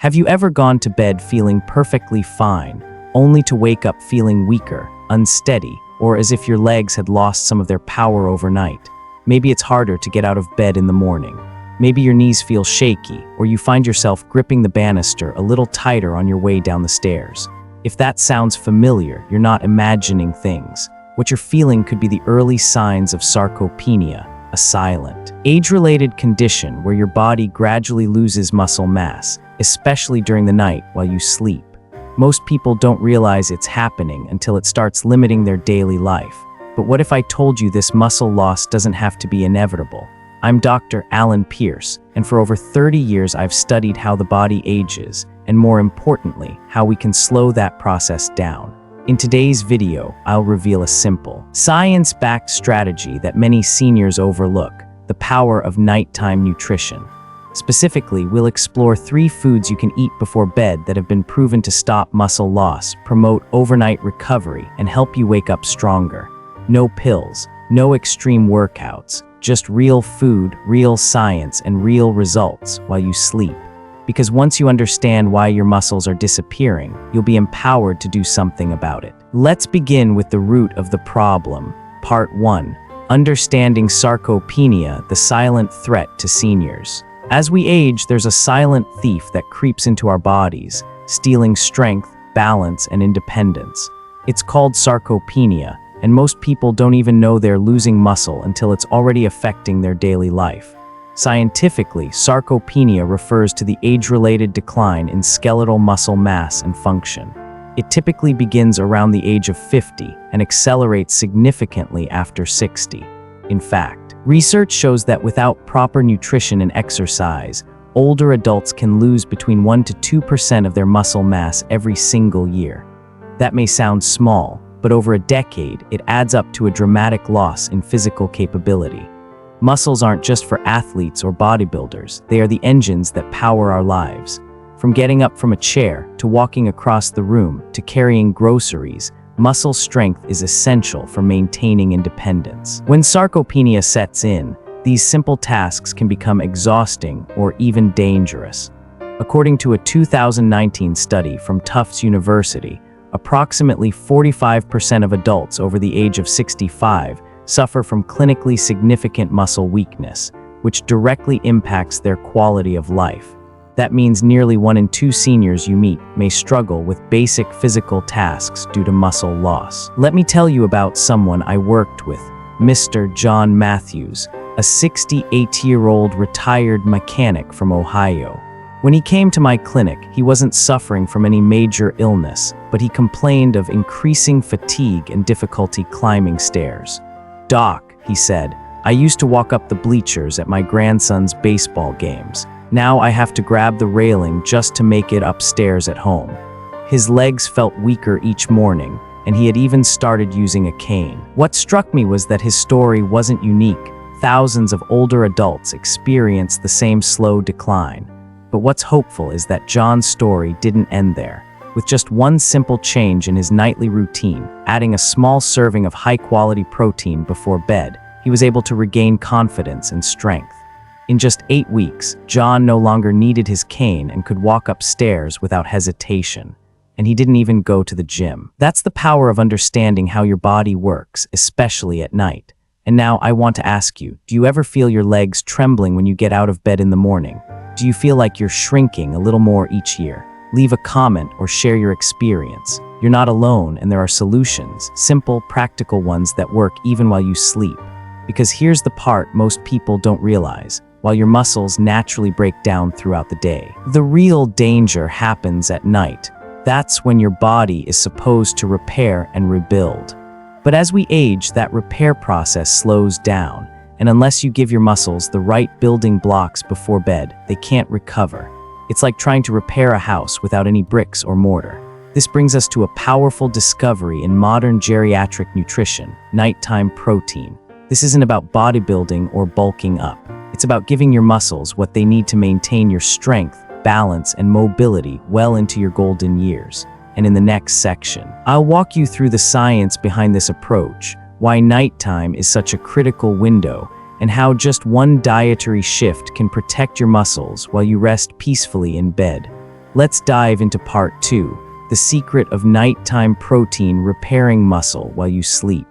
Have you ever gone to bed feeling perfectly fine, only to wake up feeling weaker, unsteady, or as if your legs had lost some of their power overnight? Maybe it's harder to get out of bed in the morning. Maybe your knees feel shaky, or you find yourself gripping the banister a little tighter on your way down the stairs. If that sounds familiar, you're not imagining things. What you're feeling could be the early signs of sarcopenia, a silent, age-related condition where your body gradually loses muscle mass, especially during the night while you sleep. Most people don't realize it's happening until it starts limiting their daily life. But what if I told you this muscle loss doesn't have to be inevitable? I'm Dr. Alan Pierce, and for over 30 years I've studied how the body ages, and more importantly, how we can slow that process down. In today's video, I'll reveal a simple, science-backed strategy that many seniors overlook: the power of nighttime nutrition. Specifically, we'll explore 3 foods you can eat before bed that have been proven to stop muscle loss, promote overnight recovery, and help you wake up stronger. No pills, no extreme workouts, just real food, real science, and real results while you sleep. Because once you understand why your muscles are disappearing, you'll be empowered to do something about it. Let's begin with the root of the problem. Part 1. Understanding sarcopenia, the silent threat to seniors. As we age, there's a silent thief that creeps into our bodies, stealing strength, balance, and independence. It's called sarcopenia, and most people don't even know they're losing muscle until it's already affecting their daily life. Scientifically, sarcopenia refers to the age-related decline in skeletal muscle mass and function. It typically begins around the age of 50 and accelerates significantly after 60. In fact, research shows that without proper nutrition and exercise, older adults can lose between 1 to 2% of their muscle mass every single year. That may sound small, but over a decade, it adds up to a dramatic loss in physical capability. Muscles aren't just for athletes or bodybuilders, they are the engines that power our lives. From getting up from a chair, to walking across the room, to carrying groceries, muscle strength is essential for maintaining independence. When sarcopenia sets in, these simple tasks can become exhausting or even dangerous. According to a 2019 study from Tufts University, approximately 45% of adults over the age of 65 suffer from clinically significant muscle weakness, which directly impacts their quality of life. That means nearly 1 in 2 seniors you meet may struggle with basic physical tasks due to muscle loss. Let me tell you about someone I worked with, Mr. John Matthews, a 68-year-old retired mechanic from Ohio. When he came to my clinic, he wasn't suffering from any major illness, but he complained of increasing fatigue and difficulty climbing stairs. "Doc," he said, "I used to walk up the bleachers at my grandson's baseball games. Now I have to grab the railing just to make it upstairs at home." His legs felt weaker each morning, and he had even started using a cane. What struck me was that his story wasn't unique. Thousands of older adults experienced the same slow decline. But what's hopeful is that John's story didn't end there. With just one simple change in his nightly routine, adding a small serving of high-quality protein before bed, he was able to regain confidence and strength. In just 8 weeks, John no longer needed his cane and could walk upstairs without hesitation. And he didn't even go to the gym. That's the power of understanding how your body works, especially at night. And now I want to ask you, do you ever feel your legs trembling when you get out of bed in the morning? Do you feel like you're shrinking a little more each year? Leave a comment or share your experience. You're not alone, and there are solutions, simple, practical ones that work even while you sleep. Because here's the part most people don't realize: while your muscles naturally break down throughout the day, the real danger happens at night. That's when your body is supposed to repair and rebuild. But as we age, that repair process slows down, and unless you give your muscles the right building blocks before bed, they can't recover. It's like trying to repair a house without any bricks or mortar. This brings us to a powerful discovery in modern geriatric nutrition: nighttime protein. This isn't about bodybuilding or bulking up. It's about giving your muscles what they need to maintain your strength, balance, and mobility well into your golden years. And in the next section, I'll walk you through the science behind this approach, why nighttime is such a critical window, and how just one dietary shift can protect your muscles while you rest peacefully in bed. Let's dive into part 2, the secret of nighttime protein repairing muscle while you sleep.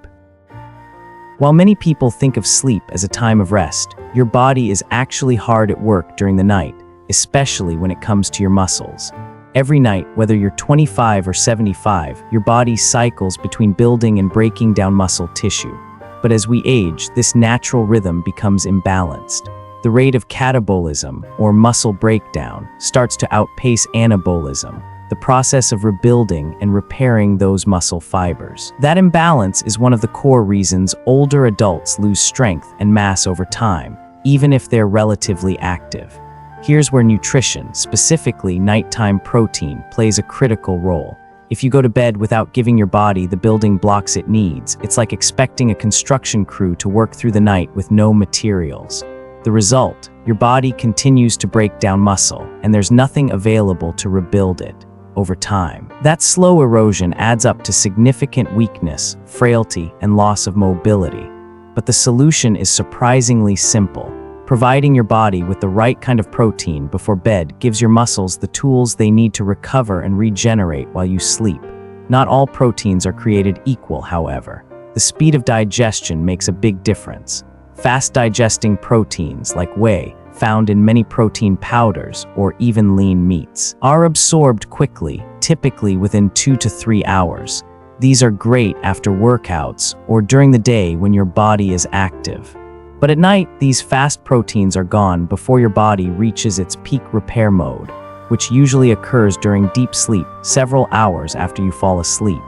While many people think of sleep as a time of rest, your body is actually hard at work during the night, especially when it comes to your muscles. Every night, whether you're 25 or 75, your body cycles between building and breaking down muscle tissue. But as we age, this natural rhythm becomes imbalanced. The rate of catabolism, or muscle breakdown, starts to outpace anabolism, the process of rebuilding and repairing those muscle fibers. That imbalance is one of the core reasons older adults lose strength and mass over time, even if they're relatively active. Here's where nutrition, specifically nighttime protein, plays a critical role. If you go to bed without giving your body the building blocks it needs, it's like expecting a construction crew to work through the night with no materials. The result, your body continues to break down muscle, and there's nothing available to rebuild it. Over time, that slow erosion adds up to significant weakness, frailty, and loess of mobility. But the solution is surprisingly simple. Providing your body with the right kind of protein before bed gives your muscles the tools they need to recover and regenerate while you sleep. Not all proteins are created equal, however. The speed of digestion makes a big difference. Fast-digesting proteins like whey, found in many protein powders or even lean meats, are absorbed quickly, typically within 2 to 3 hours. These are great after workouts or during the day when your body is active. But at night, these fast proteins are gone before your body reaches its peak repair mode, which usually occurs during deep sleep, several hours after you fall asleep.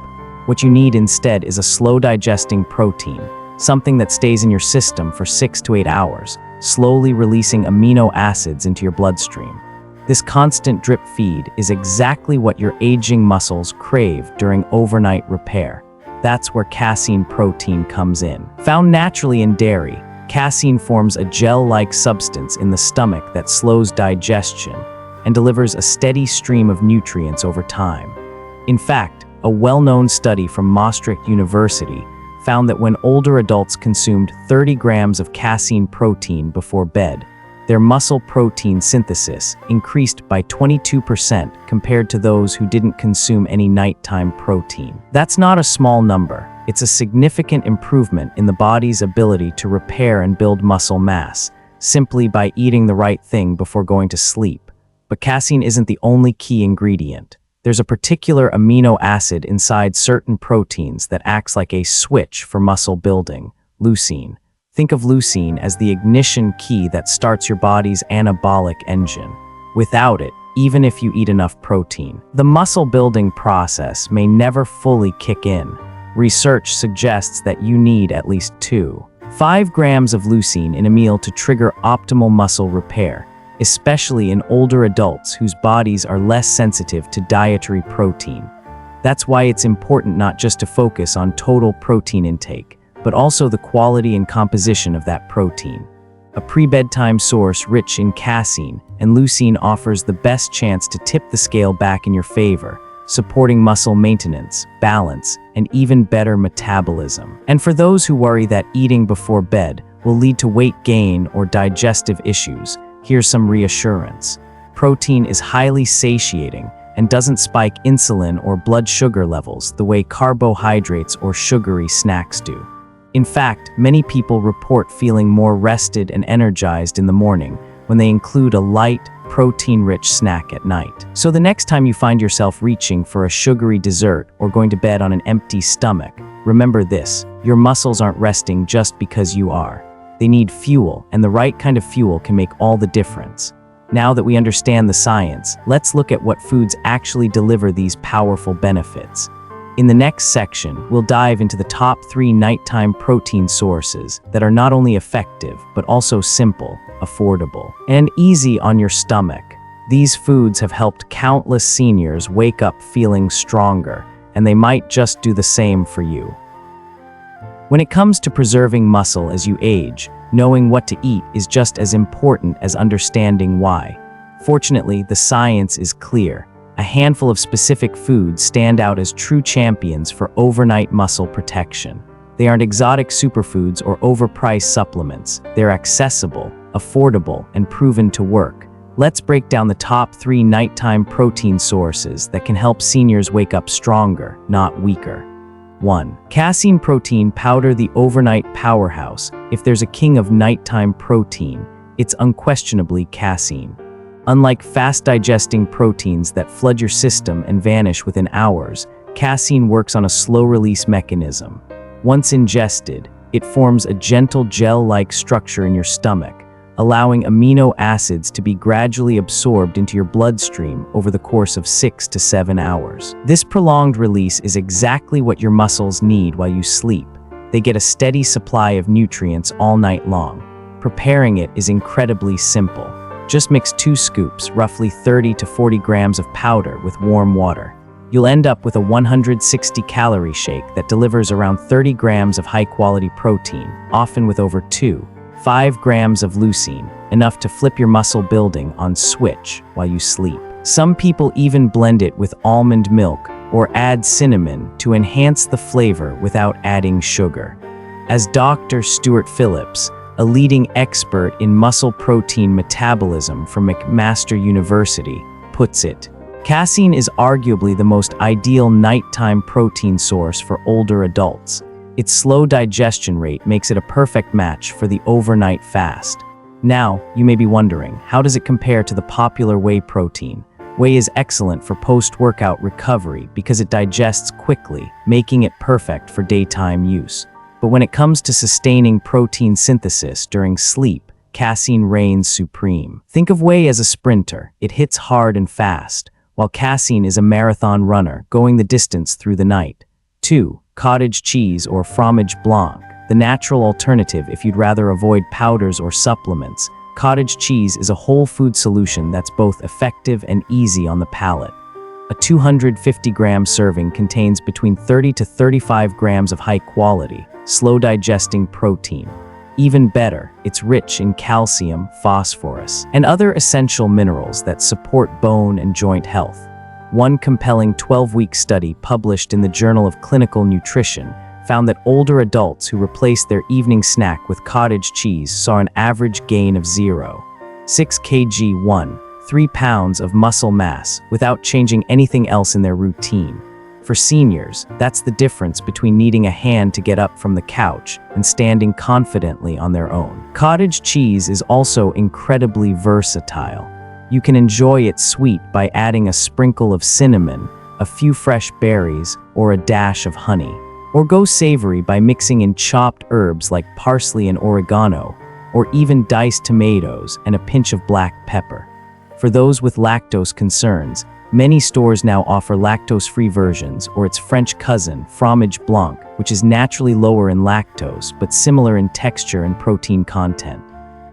What you need instead is a slow-digesting protein, something that stays in your system for 6 to 8 hours, slowly releasing amino acids into your bloodstream. This constant drip feed is exactly what your aging muscles crave during overnight repair. That's where casein protein comes in. Found naturally in dairy, casein forms a gel-like substance in the stomach that slows digestion and delivers a steady stream of nutrients over time. In fact, a well-known study from Maastricht University found that when older adults consumed 30 grams of casein protein before bed, their muscle protein synthesis increased by 22% compared to those who didn't consume any nighttime protein. That's not a small number. It's a significant improvement in the body's ability to repair and build muscle mass, simply by eating the right thing before going to sleep. But casein isn't the only key ingredient. There's a particular amino acid inside certain proteins that acts like a switch for muscle building, leucine. Think of leucine as the ignition key that starts your body's anabolic engine. Without it, even if you eat enough protein, the muscle building process may never fully kick in. Research suggests that you need at least 5 grams of leucine in a meal to trigger optimal muscle repair, especially in older adults whose bodies are less sensitive to dietary protein. That's why it's important not just to focus on total protein intake, but also the quality and composition of that protein. A pre-bedtime source rich in casein and leucine offers the best chance to tip the scale back in your favor, supporting muscle maintenance, balance, and even better metabolism. And for those who worry that eating before bed will lead to weight gain or digestive issues, here's some reassurance. Protein is highly satiating and doesn't spike insulin or blood sugar levels the way carbohydrates or sugary snacks do. In fact, many people report feeling more rested and energized in the morning when they include a light, protein-rich snack at night. So the next time you find yourself reaching for a sugary dessert or going to bed on an empty stomach, remember this: your muscles aren't resting just because you are. They need fuel, and the right kind of fuel can make all the difference. Now that we understand the science, let's look at what foods actually deliver these powerful benefits. In the next section, we'll dive into the top 3 nighttime protein sources that are not only effective, but also simple, affordable, and easy on your stomach. These foods have helped countless seniors wake up feeling stronger, and they might just do the same for you. When it comes to preserving muscle as you age, knowing what to eat is just as important as understanding why. Fortunately, the science is clear. A handful of specific foods stand out as true champions for overnight muscle protection. They aren't exotic superfoods or overpriced supplements. They're accessible, affordable, and proven to work, Let's break down the top 3 nighttime protein sources that can help seniors wake up stronger, not weaker. 1. Casein protein powder, the overnight powerhouse. If there's a king of nighttime protein, it's unquestionably casein. Unlike fast-digesting proteins that flood your system and vanish within hours, casein works on a slow-release mechanism. Once ingested, it forms a gentle gel-like structure in your stomach, allowing amino acids to be gradually absorbed into your bloodstream over the course of 6 to 7 hours. This prolonged release is exactly what your muscles need while you sleep. They get a steady supply of nutrients all night long. Preparing it is incredibly simple. Just mix 2 scoops, roughly 30 to 40 grams of powder with warm water. You'll end up with a 160-calorie shake that delivers around 30 grams of high-quality protein, often with over 5 grams of leucine, enough to flip your muscle building on switch while you sleep. Some people even blend it with almond milk or add cinnamon to enhance the flavor without adding sugar. As Dr. Stuart Phillips, a leading expert in muscle protein metabolism from McMaster University, puts it, casein is arguably the most ideal nighttime protein source for older adults. Its slow digestion rate makes it a perfect match for the overnight fast. Now, you may be wondering, how does it compare to the popular whey protein? Whey is excellent for post-workout recovery because it digests quickly, making it perfect for daytime use. But when it comes to sustaining protein synthesis during sleep, casein reigns supreme. Think of whey as a sprinter. It hits hard and fast, while casein is a marathon runner going the distance through the night. 2. Cottage cheese or fromage blanc, the natural alternative if you'd rather avoid powders or supplements. Cottage cheese is a whole food solution that's both effective and easy on the palate. A 250-gram serving contains between 30 to 35 grams of high-quality, slow-digesting protein. Even better, it's rich in calcium, phosphorus, and other essential minerals that support bone and joint health. One compelling 12-week study published in the Journal of Clinical Nutrition found that older adults who replaced their evening snack with cottage cheese saw an average gain of 0.6 kg, 3 pounds of muscle mass without changing anything else in their routine. For seniors, that's the difference between needing a hand to get up from the couch and standing confidently on their own. Cottage cheese is also incredibly versatile. You can enjoy it sweet by adding a sprinkle of cinnamon, a few fresh berries, or a dash of honey. Or go savory by mixing in chopped herbs like parsley and oregano, or even diced tomatoes and a pinch of black pepper. For those with lactose concerns, many stores now offer lactose-free versions or its French cousin, fromage blanc, which is naturally lower in lactose but similar in texture and protein content.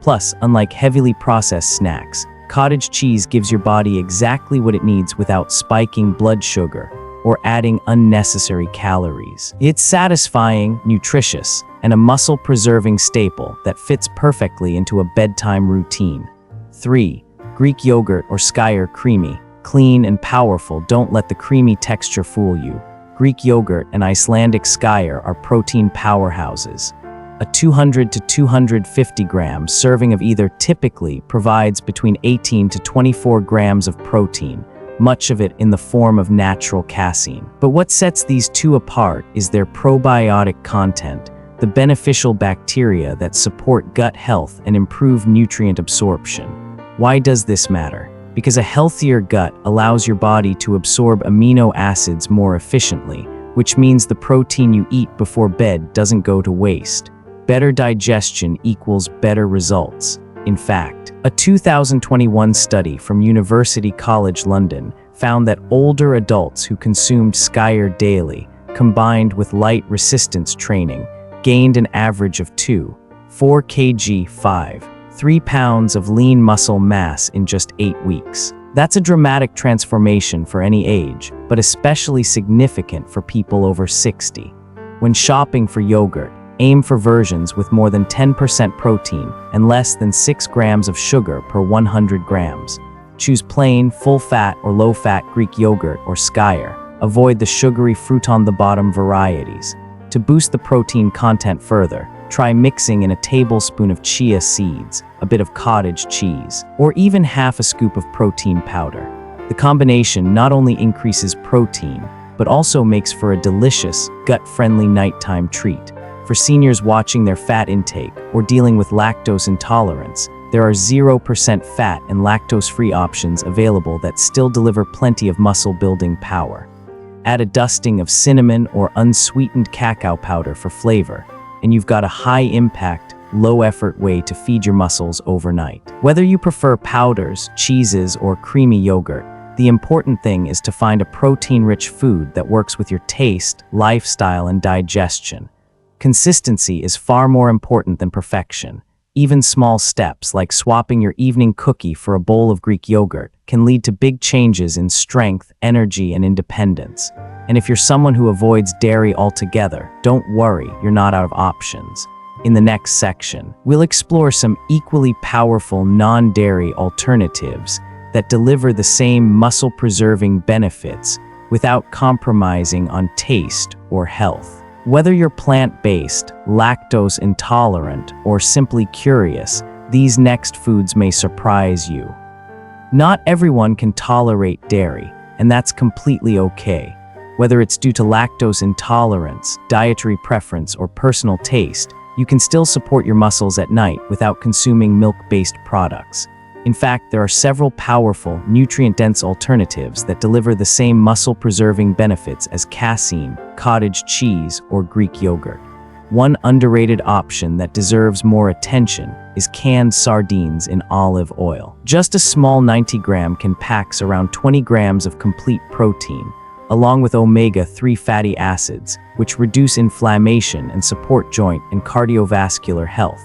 Plus, unlike heavily processed snacks, cottage cheese gives your body exactly what it needs without spiking blood sugar or adding unnecessary calories. It's satisfying, nutritious, and a muscle-preserving staple that fits perfectly into a bedtime routine. 3. Greek yogurt or Skyr creamy. Clean and powerful, don't let the creamy texture fool you. Greek yogurt and Icelandic Skyr are protein powerhouses. A 200 to 250 gram serving of either typically provides between 18 to 24 grams of protein, much of it in the form of natural casein. But what sets these two apart is their probiotic content, the beneficial bacteria that support gut health and improve nutrient absorption. Why does this matter? Because a healthier gut allows your body to absorb amino acids more efficiently, which means the protein you eat before bed doesn't go to waste. Better digestion equals better results. In fact, a 2021 study from University College London found that older adults who consumed Skyr daily, combined with light resistance training, gained an average of 4 kg, 3 pounds of lean muscle mass in just 8 weeks. That's a dramatic transformation for any age, but especially significant for people over 60. When shopping for yogurt, aim for versions with more than 10% protein and less than 6 grams of sugar per 100 grams. Choose plain, full-fat or low-fat Greek yogurt or Skyr. Avoid the sugary fruit-on-the-bottom varieties. To boost the protein content further, try mixing in a tablespoon of chia seeds, a bit of cottage cheese, or even half a scoop of protein powder. The combination not only increases protein, but also makes for a delicious, gut-friendly nighttime treat. For seniors watching their fat intake or dealing with lactose intolerance, there are 0% fat and lactose-free options available that still deliver plenty of muscle-building power. Add a dusting of cinnamon or unsweetened cacao powder for flavor, and you've got a high-impact, low-effort way to feed your muscles overnight. Whether you prefer powders, cheeses, or creamy yogurt, the important thing is to find a protein-rich food that works with your taste, lifestyle, and digestion. Consistency is far more important than perfection. Even small steps, like swapping your evening cookie for a bowl of Greek yogurt, can lead to big changes in strength, energy, and independence. And if you're someone who avoids dairy altogether, don't worry, you're not out of options. In the next section, we'll explore some equally powerful non-dairy alternatives that deliver the same muscle-preserving benefits without compromising on taste or health. Whether you're plant-based, lactose intolerant, or simply curious, these next foods may surprise you. Not everyone can tolerate dairy, and that's completely okay. Whether it's due to lactose intolerance, dietary preference, or personal taste, you can still support your muscles at night without consuming milk-based products. In fact, there are several powerful, nutrient-dense alternatives that deliver the same muscle-preserving benefits as casein, cottage cheese, or Greek yogurt. One underrated option that deserves more attention is canned sardines in olive oil. Just a small 90-gram can pack around 20 grams of complete protein, along with omega-3 fatty acids, which reduce inflammation and support joint and cardiovascular health.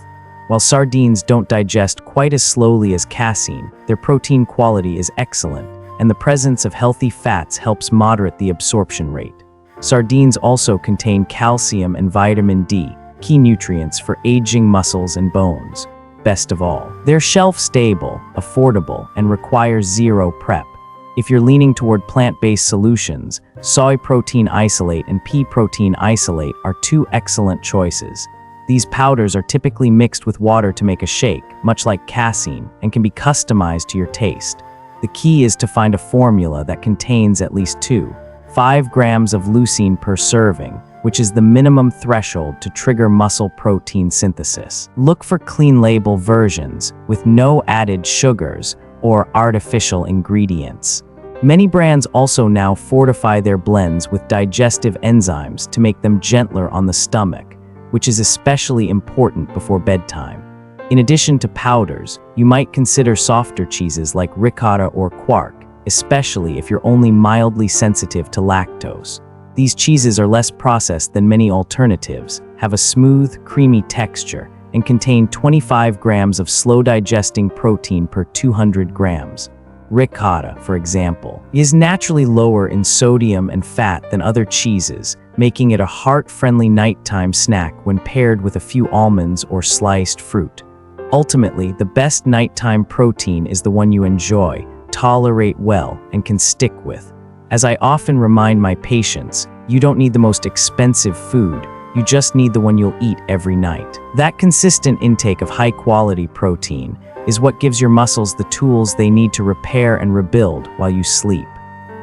While sardines don't digest quite as slowly as casein, their protein quality is excellent, and the presence of healthy fats helps moderate the absorption rate. Sardines also contain calcium and vitamin D, key nutrients for aging muscles and bones. Best of all, they're shelf-stable, affordable, and require zero prep. If you're leaning toward plant-based solutions, soy protein isolate and pea protein isolate are two excellent choices. These powders are typically mixed with water to make a shake, much like casein, and can be customized to your taste. The key is to find a formula that contains at least 5 grams of leucine per serving, which is the minimum threshold to trigger muscle protein synthesis. Look for clean label versions with no added sugars or artificial ingredients. Many brands also now fortify their blends with digestive enzymes to make them gentler on the stomach, which is especially important before bedtime. In addition to powders, you might consider softer cheeses like ricotta or quark, especially if you're only mildly sensitive to lactose. These cheeses are less processed than many alternatives, have a smooth, creamy texture, and contain 25 grams of slow-digesting protein per 200 grams. Ricotta, for example, is naturally lower in sodium and fat than other cheeses, making it a heart-friendly nighttime snack when paired with a few almonds or sliced fruit. Ultimately, the best nighttime protein is the one you enjoy, tolerate well, and can stick with. As I often remind my patients, you don't need the most expensive food, you just need the one you'll eat every night. That consistent intake of high-quality protein is what gives your muscles the tools they need to repair and rebuild while you sleep.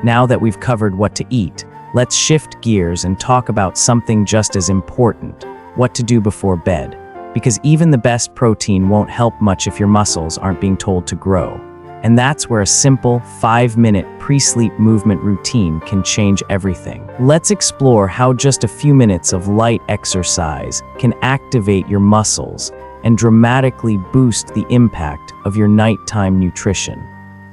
Now that we've covered what to eat, let's shift gears and talk about something just as important: what to do before bed. Because even the best protein won't help much if your muscles aren't being told to grow. And that's where a simple 5-minute pre-sleep movement routine can change everything. Let's explore how just a few minutes of light exercise can activate your muscles and dramatically boost the impact of your nighttime nutrition.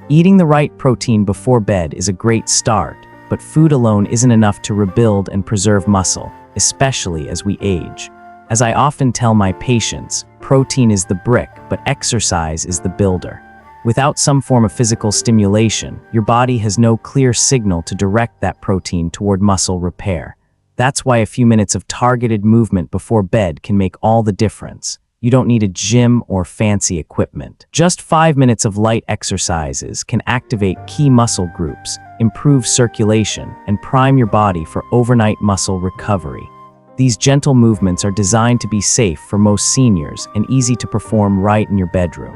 Eating the right protein before bed is a great start, but food alone isn't enough to rebuild and preserve muscle, especially as we age. As I often tell my patients, protein is the brick, but exercise is the builder. Without some form of physical stimulation, your body has no clear signal to direct that protein toward muscle repair. That's why a few minutes of targeted movement before bed can make all the difference. You don't need a gym or fancy equipment. Just 5 minutes of light exercises can activate key muscle groups, improve circulation, and prime your body for overnight muscle recovery. These gentle movements are designed to be safe for most seniors and easy to perform right in your bedroom.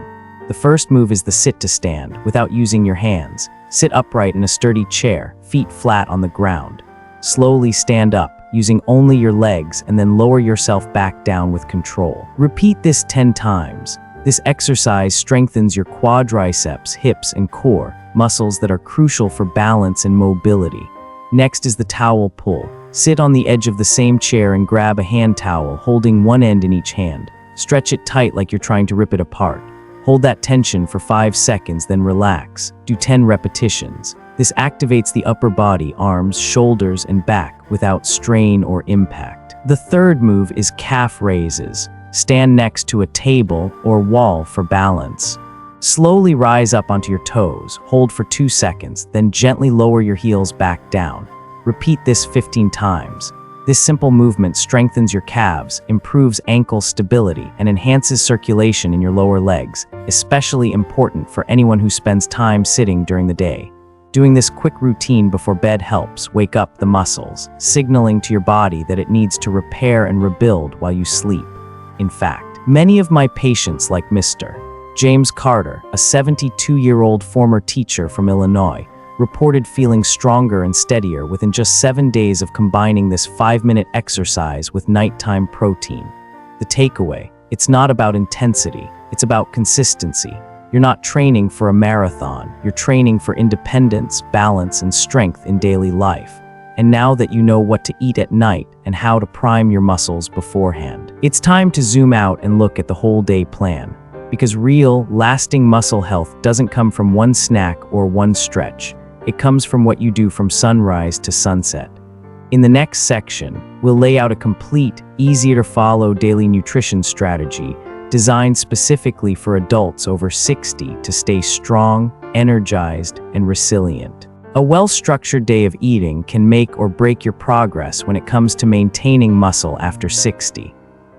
The first move is the sit to stand, without using your hands. Sit upright in a sturdy chair, feet flat on the ground. Slowly stand up, using only your legs, and then lower yourself back down with control. Repeat this 10 times. This exercise strengthens your quadriceps, hips, and core, muscles that are crucial for balance and mobility. Next is the towel pull. Sit on the edge of the same chair and grab a hand towel, holding one end in each hand. Stretch it tight like you're trying to rip it apart. Hold that tension for 5 seconds, then relax. Do 10 repetitions. This activates the upper body, arms, shoulders, and back without strain or impact. The third move is calf raises. Stand next to a table or wall for balance. Slowly rise up onto your toes, hold for 2 seconds, then gently lower your heels back down. Repeat this 15 times. This simple movement strengthens your calves, improves ankle stability, and enhances circulation in your lower legs, especially important for anyone who spends time sitting during the day. Doing this quick routine before bed helps wake up the muscles, signaling to your body that it needs to repair and rebuild while you sleep. In fact, many of my patients, like Mr. James Carter, a 72-year-old former teacher from Illinois, reported feeling stronger and steadier within just 7 days of combining this 5-minute exercise with nighttime protein. The takeaway: it's not about intensity, it's about consistency. You're not training for a marathon, you're training for independence, balance, and strength in daily life. And now that you know what to eat at night and how to prime your muscles beforehand, it's time to zoom out and look at the whole day plan. Because real, lasting muscle health doesn't come from one snack or one stretch. It comes from what you do from sunrise to sunset. In the next section, we'll lay out a complete, easier-to-follow daily nutrition strategy designed specifically for adults over 60 to stay strong, energized, and resilient. A well-structured day of eating can make or break your progress when it comes to maintaining muscle after 60.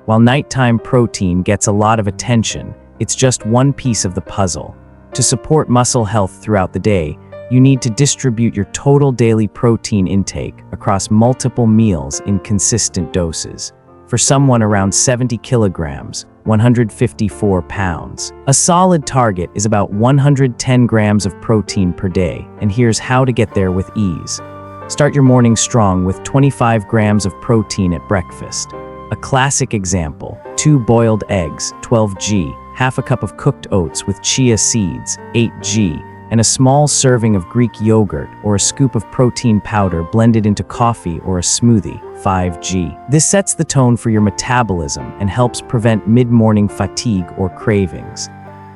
While nighttime protein gets a lot of attention, it's just one piece of the puzzle. To support muscle health throughout the day, you need to distribute your total daily protein intake across multiple meals in consistent doses. For someone around 70 kilograms, 154 pounds, a solid target is about 110 grams of protein per day, and here's how to get there with ease. Start your morning strong with 25 grams of protein at breakfast. A classic example: 2 boiled eggs, 12g, half a cup of cooked oats with chia seeds, 8g, and a small serving of Greek yogurt or a scoop of protein powder blended into coffee or a smoothie, 5g. This sets the tone for your metabolism and helps prevent mid-morning fatigue or cravings.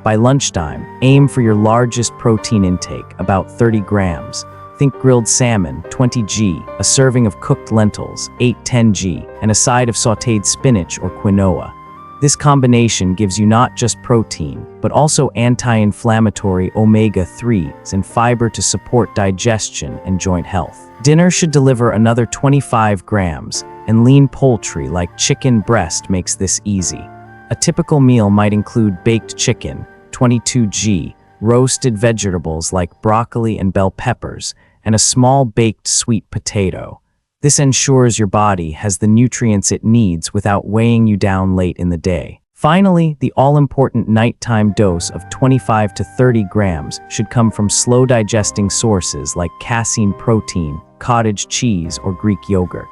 By lunchtime, aim for your largest protein intake, about 30 grams. Think grilled salmon, 20g, a serving of cooked lentils, 8-10g, and a side of sautéed spinach or quinoa. This combination gives you not just protein, but also anti-inflammatory omega-3s and fiber to support digestion and joint health. Dinner should deliver another 25 grams, and lean poultry like chicken breast makes this easy. A typical meal might include baked chicken, 22g, roasted vegetables like broccoli and bell peppers, and a small baked sweet potato. This ensures your body has the nutrients it needs without weighing you down late in the day. Finally, the all-important nighttime dose of 25 to 30 grams should come from slow-digesting sources like casein protein, cottage cheese, or Greek yogurt.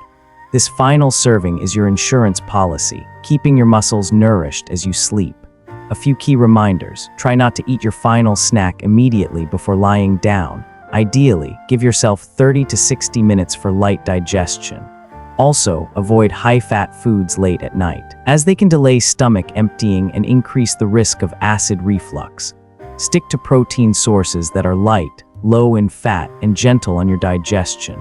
This final serving is your insurance policy, keeping your muscles nourished as you sleep. A few key reminders: try not to eat your final snack immediately before lying down. Ideally, give yourself 30 to 60 minutes for light digestion. Also, avoid high-fat foods late at night, as they can delay stomach emptying and increase the risk of acid reflux. Stick to protein sources that are light, low in fat, and gentle on your digestion.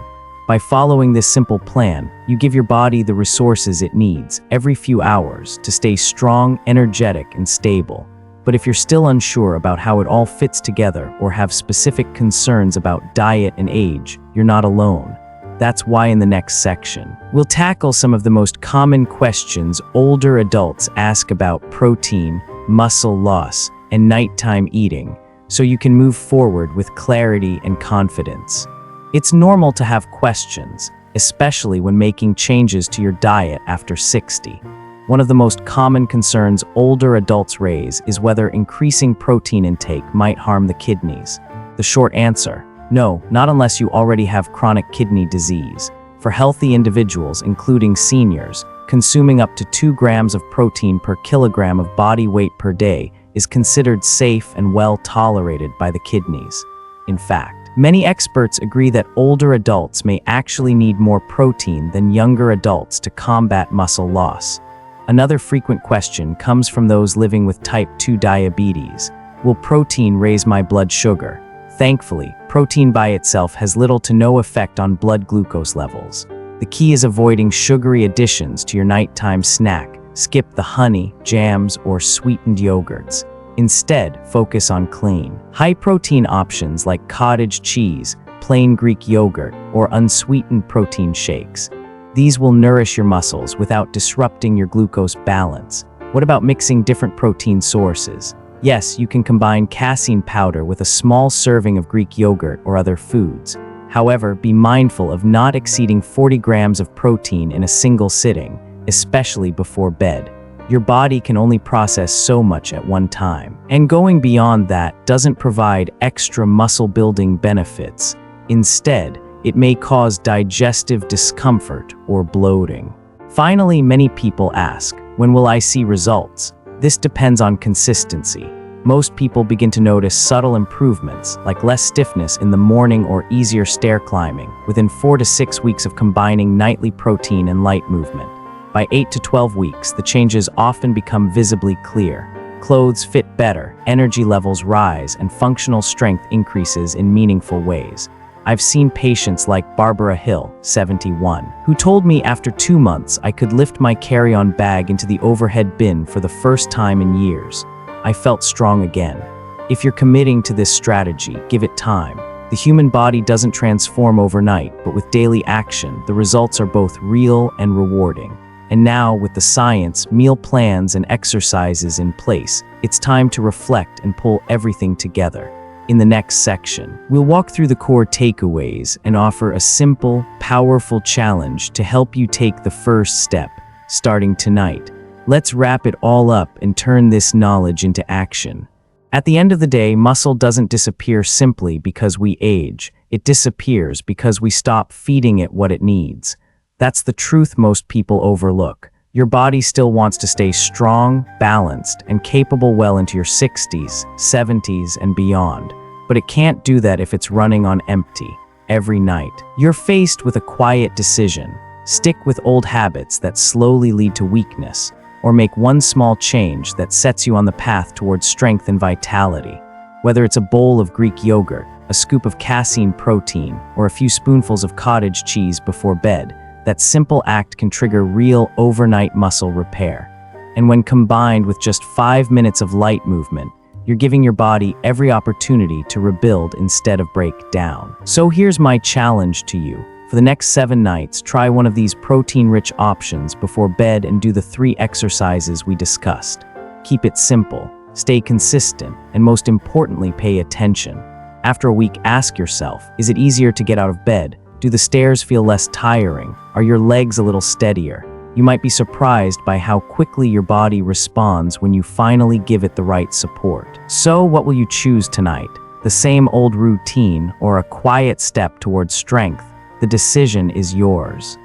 By following this simple plan, you give your body the resources it needs every few hours to stay strong, energetic, and stable. But if you're still unsure about how it all fits together or have specific concerns about diet and age, you're not alone. That's why in the next section, we'll tackle some of the most common questions older adults ask about protein, muscle loss, and nighttime eating, so you can move forward with clarity and confidence. It's normal to have questions, especially when making changes to your diet after 60. One of the most common concerns older adults raise is whether increasing protein intake might harm the kidneys. The short answer: no, not unless you already have chronic kidney disease. For healthy individuals, including seniors, consuming up to 2 grams of protein per kilogram of body weight per day is considered safe and well tolerated by the kidneys. In fact, many experts agree that older adults may actually need more protein than younger adults to combat muscle loss. Another frequent question comes from those living with type 2 diabetes. Will protein raise my blood sugar? Thankfully, protein by itself has little to no effect on blood glucose levels. The key is avoiding sugary additions to your nighttime snack. Skip the honey, jams, or sweetened yogurts. Instead, focus on clean, high-protein options like cottage cheese, plain Greek yogurt, or unsweetened protein shakes. These will nourish your muscles without disrupting your glucose balance. What about mixing different protein sources? Yes, you can combine casein powder with a small serving of Greek yogurt or other foods. However, be mindful of not exceeding 40 grams of protein in a single sitting, especially before bed. Your body can only process so much at one time, and going beyond that doesn't provide extra muscle-building benefits. Instead, it may cause digestive discomfort or bloating. Finally, many people ask, when will I see results? This depends on consistency. Most people begin to notice subtle improvements, like less stiffness in the morning or easier stair climbing, within 4 to 6 weeks of combining nightly protein and light movement. By 8 to 12 weeks, the changes often become visibly clear. Clothes fit better, energy levels rise, and functional strength increases in meaningful ways. I've seen patients like Barbara Hill, 71, who told me after 2 months I could lift my carry-on bag into the overhead bin for the first time in years. I felt strong again. If you're committing to this strategy, give it time. The human body doesn't transform overnight, but with daily action, the results are both real and rewarding. And now, with the science, meal plans, and exercises in place, it's time to reflect and pull everything together. In the next section, we'll walk through the core takeaways and offer a simple, powerful challenge to help you take the first step, starting tonight. Let's wrap it all up and turn this knowledge into action. At the end of the day, muscle doesn't disappear simply because we age. It disappears because we stop feeding it what it needs. That's the truth most people overlook. Your body still wants to stay strong, balanced, and capable well into your 60s, 70s, and beyond. But it can't do that if it's running on empty every night. You're faced with a quiet decision. Stick with old habits that slowly lead to weakness, or make one small change that sets you on the path towards strength and vitality. Whether it's a bowl of Greek yogurt, a scoop of casein protein, or a few spoonfuls of cottage cheese before bed, that simple act can trigger real overnight muscle repair. And when combined with just 5 minutes of light movement, you're giving your body every opportunity to rebuild instead of break down. So here's my challenge to you. For the next 7 nights, try one of these protein-rich options before bed and do the 3 exercises we discussed. Keep it simple, stay consistent, and most importantly, pay attention. After a week, ask yourself, is it easier to get out of bed? Do the stairs feel less tiring? Are your legs a little steadier? You might be surprised by how quickly your body responds when you finally give it the right support. So, what will you choose tonight? The same old routine or a quiet step towards strength? The decision is yours.